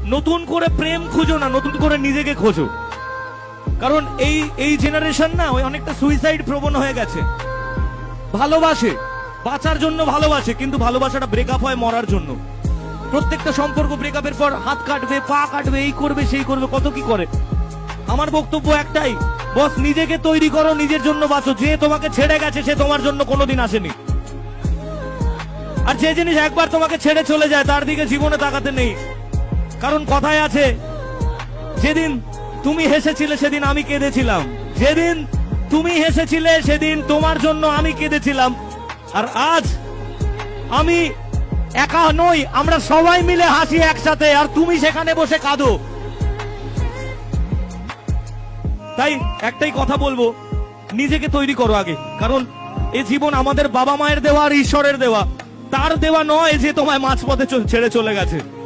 নতুন করে প্রেম খুঁজো না, নতুন করে নিজেকে খোঁজো। কারণ এই জেনারেশন না ওই অনেকটা সুইসাইড প্রবণ হয়ে গেছে। ভালোবাসে, বাঁচার জন্য ভালোবাসে, কিন্তু ভালোবাসাটা ব্রেকআপ হয় মরার জন্য। প্রত্যেকটা সম্পর্ক ব্রেকআপের পর হাত কাটবে, পা কাটবে, এই করবে সেই করবে, কত কি করে। আমার বক্তব্য একটাই, বস নিজেকে তৈরি করো, নিজের জন্য বাঁচো। যে তোমাকে ছেড়ে গেছে সে তোমার জন্য কোনোদিন আসেনি। আর যে জিনিস একবার তোমাকে ছেড়ে চলে যায় তার দিকে জীবনে তাকাতে নেই। কারণ কথায় আছে, যেদিন তুমি হেসেছিলে সেদিন আমি কেঁদেছিলাম, যেদিন তুমি হেসেছিলে সেদিন তোমার জন্য আমি কেঁদেছিলাম। আর আজ আমি একা নই, আমরা সবাই মিলে হাসি একসাথে, আর তুমি সেখানে বসে কাঁদো। তাই একটাই কথা বলবো, নিজেকে তৈরি করো আগে। কারণ এই জীবন আমাদের বাবা মায়ের দেওয়া আর ঈশ্বরের দেওয়া, তার দেওয়া নয় যে তোমায় মাঝপথে ছেড়ে চলে গেছে।